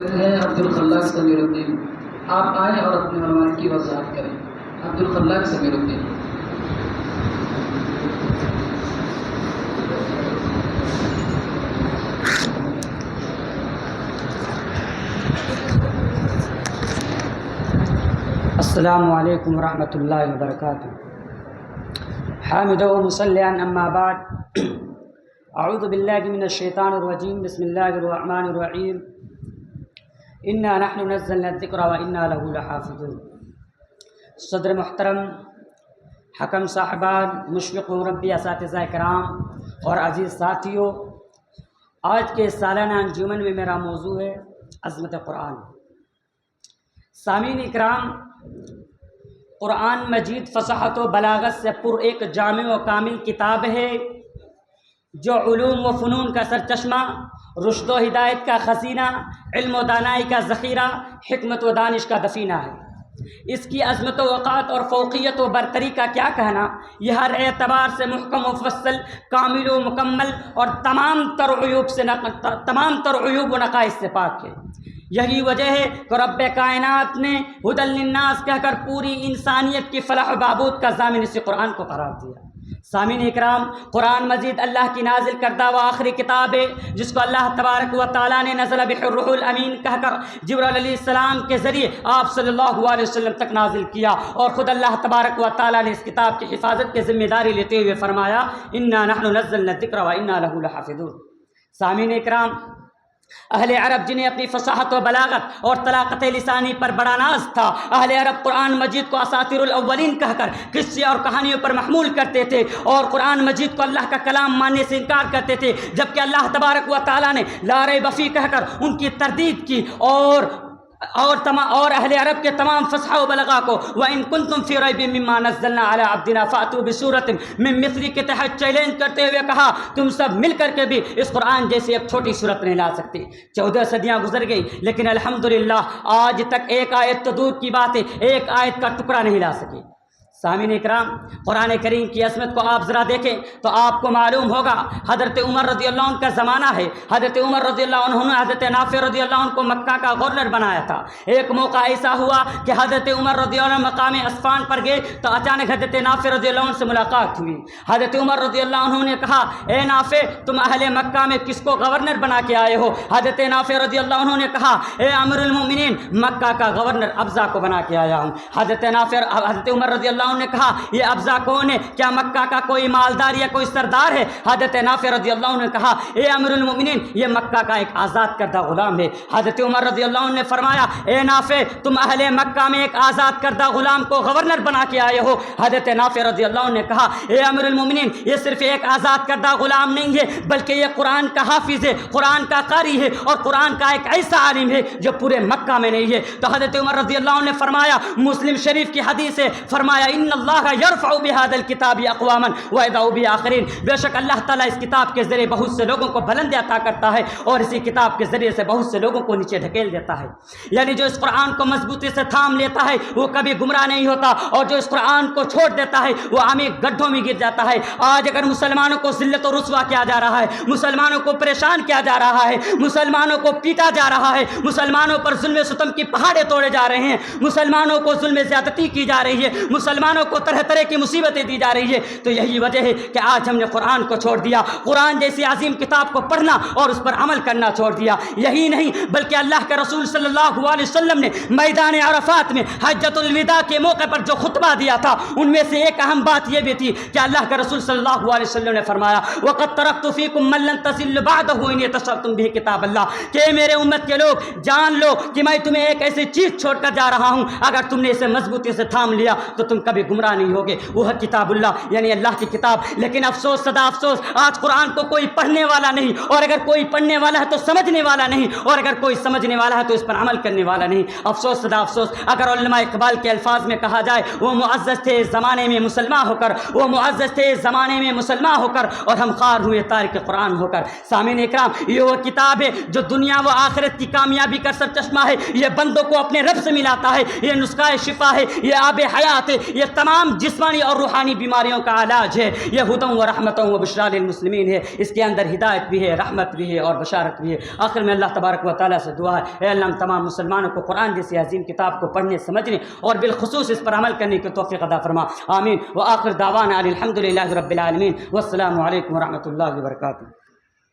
ہے عبدالخلاق سمیر الدین، آپ آئیں اور اپنے عنوان کی وضاحت کریں۔ عبدالخلاق سمیر الدین۔ السلام علیکم ورحمۃ اللہ وبرکاتہ۔ حامد و مصلیٰ اما بعد، اعوذ باللہ من الشیطان الرجیم، بسم اللہ الرحمن الرحیم، انا نحن نزلنا الذکر وانا لہ لحافظون۔ صدر محترم، حکم صاحبان، مشفق و مربی اساتذہ کرام اور عزیز ساتھیوں، آج کے سالانہ انجمن میں میرا موضوع ہے عظمت قرآن۔ سامعین اکرام، قرآن مجید فصاحت و بلاغت سے پر ایک جامع و کامل کتاب ہے جو علوم و فنون کا سرچشمہ، رشد و ہدایت کا خزینہ، علم و دانائی کا ذخیرہ، حکمت و دانش کا دفینہ ہے۔ اس کی عظمت و وقات اور فوقیت و برتری کا کیا کہنا، یہ ہر اعتبار سے محکم و مفصل، کامل و مکمل اور تمام تر عیوب و نقائص سے پاک ہے۔ یہی وجہ ہے کہ رب کائنات نے ہدی للناس کہہ کر پوری انسانیت کی فلاح و بہبود کا ضامن اس قرآن کو قرار دیا۔ سامعین اکرام، قرآن مجید اللہ کی نازل کردہ و آخری کتاب ہے جس کو اللہ تبارک و تعالیٰ نے نزل بہ الروح الامین کہہ کر جبرائیل علیہ السلام کے ذریعے آپ صلی اللہ علیہ وسلم تک نازل کیا، اور خود اللہ تبارک و تعالیٰ نے اس کتاب کی حفاظت کی ذمہ داری لیتے ہوئے فرمایا انا نحن نزلنا الذکر وانا لہ لحافظون۔ سامعین اکرام، اہل عرب جنہیں اپنی فصاحت و بلاغت اور طلاقت لسانی پر بڑا ناز تھا، اہل عرب قرآن مجید کو اساطیر الاولین کہہ کر قصے اور کہانیوں پر محمول کرتے تھے اور قرآن مجید کو اللہ کا کلام ماننے سے انکار کرتے تھے، جبکہ اللہ تبارک و تعالیٰ نے لا ریب فیہ کہہ کر ان کی تردید کی اور اہل عرب کے تمام فصحاء و بلغا کو وَإِن كُنتُمْ فِي رَيْبٍ مِّمَّا نَزَّلْنَا عَلَىٰ عَبْدِنَا فَأْتُوا بِسُورَةٍ مِّن مِّثْلِهِ کے تحت چیلنج کرتے ہوئے کہا تم سب مل کر کے بھی اس قرآن جیسی ایک چھوٹی صورت نہیں لا سکتے۔ 14 صدیاں گزر گئی لیکن الحمدللہ آج تک ایک آیت تو دور کی بات ہے، ایک آیت کا ٹکڑا نہیں لا سکے۔ سامعین اکرام، قرآن کریم کی عظمت کو آپ ذرا دیکھیں تو آپ کو معلوم ہوگا حضرت عمر رضی اللہ عنہ کا زمانہ ہے۔ حضرت عمر رضی اللہ عنہ نے حضرت نافع رضی اللہ عنہ کو مکہ کا گورنر بنایا تھا۔ ایک موقع ایسا ہوا کہ حضرت عمر رضی اللہ عنہ مقام عصفان پر گئے تو اچانک حضرت نافع رضی اللہ عنہ سے ملاقات ہوئی۔ حضرت عمر رضی اللہ عنہ نے کہا اے نافع، تم اہل مکہ میں کس کو گورنر بنا کے آئے ہو؟ حضرت نافع رضی اللہ عنہ نے کہا اے امیر المومنین، مکہ کا گورنر ابزا کو بنا کے آیا ہوں۔ حضرت عمر رضی اللہ عنہ نے کہا یہ ابزا کون ہے؟ کیا مکہ کا کوئی مالدار یا کوئی سردار ہے؟ حضرت نافع رضی اللہ عنہ نے کہا اے امیر المومنین، یہ مکہ کا ایک آزاد کردہ غلام ہے۔ حضرت عمر رضی اللہ عنہ نے فرمایا اے نافع، تم اہل مکہ میں ایک آزاد کردہ غلام کو گورنر بنا کے آئے ہو۔ حضرت نافع رضی اللہ عنہ نے کہا اے امیر المومنین، یہ صرف ایک آزاد کردہ غلام نہیں ہے بلکہ یہ قرآن کا حافظ ہے، قرآن کا قاری ہے اور قرآن کا ایک ایسا عالم ہے جو پورے مکہ میں نہیں ہے۔ تو حضرت عمر رضی اللہ عنہ نے فرمایا، مسلم شریف کی حدیث ہے، فرمایا ان اللہ یرفع بهذا الكتاب اقواما ويضع به آخرین، بے شک اللہ تعالیٰ اس کتاب کے ذریعے بہت سے لوگوں کو بلندی عطا کرتا ہے اور اسی کتاب کے ذریعے سے بہت سے لوگوں کو نیچے ڈھکیل دیتا ہے۔ یعنی جو اس قرآن کو مضبوطی سے تھام لیتا ہے وہ کبھی گمراہ نہیں ہوتا، اور جو اس قرآن کو چھوڑ دیتا ہے وہ عمیق گڈھوں میں گر جاتا ہے۔ آج اگر مسلمانوں کو ذلت و رسوا کیا جا رہا ہے، مسلمانوں کو پریشان کیا جا رہا ہے، مسلمانوں کو پیٹا جا رہا ہے، مسلمانوں پر ظلم ستم کی پہاڑیں توڑے جا رہے ہیں، مسلمانوں کو ظلم زیادتی کی جا رہی ہے، مسلمانوں کو طرح طرح کی مصیبتیں دی جا رہی ہے، تو یہی وجہ ہے کہ آج ہم نے قرآن کو چھوڑ دیا، قرآن جیسی عظیم کتاب کو پڑھنا اور اس پر عمل کرنا چھوڑ دیا۔ یہی نہیں بلکہ اللہ کے رسول صلی اللہ علیہ وسلم نے میدان عرفات میں حجۃ الوداع کے موقع پر جو خطبہ دیا تھا ان میں سے ایک اہم بات یہ بھی تھی کہ اللہ کے رسول صلی اللہ علیہ وسلم نے فرمایا وَقَدْ تَرَكْتُ فِيكُمْ مَن لَّن تَضِلُّوا بَعْدَهُ إِن اعْتَصَمْتُم بِهِ کتاب اللہ، کہ میرے امت کے لوگ جان لو کہ میں تمہیں ایک ایسی چیز چھوڑ کر جا رہا ہوں، اگر تم نے اسے مضبوطی سے تھام لیا تو تم کبھی گمراہ نہیں ہوگے، وہ ہے کتاب اللہ، یعنی اللہ کی کتاب۔ لیکن افسوس صدا افسوس، آج قرآن کو کوئی پڑھنے والا نہیں، اور اگر کوئی پڑھنے والا ہے تو سمجھنے والا نہیں، اور اگر کوئی سمجھنے والا ہے تو اس پر عمل کرنے والا نہیں۔ افسوس صدا افسوس، اگر علماء اقبال کے الفاظ میں کہا جائے وہ معزز تھے زمانے میں مسلمان ہو کر، وہ معزز تھے زمانے میں مسلمان ہو کر، اور ہم خوار ہوئے تارک قرآن ہو کر۔ سامعین اکرام، یہ وہ کتاب ہے جو دنیا و آخرت کی کامیابی کا سرچشمہ ہے، یہ بندوں کو اپنے رب سے ملاتا ہے، یہ نسخہ شفا ہے، یہ آب حیات ہے، یہ تمام جسمانی اور روحانی بیماریوں کا علاج ہے، یہ ہدی و رحمت و بشرا للمسلمین ہے، اس کے اندر ہدایت بھی ہے، رحمت بھی ہے اور بشارت بھی ہے۔ آخر میں اللہ تبارک و تعالیٰ سے دعا ہے، اے اللہ ہم تمام مسلمانوں کو قرآن جیسی عظیم کتاب کو پڑھنے سمجھنے اور بالخصوص اس پر عمل کرنے کی توفیق عطا فرما، آمین۔ وآخر دعوانا الحمد للہ رب العالمین، والسلام علیکم ورحمۃ اللہ وبرکاتہ۔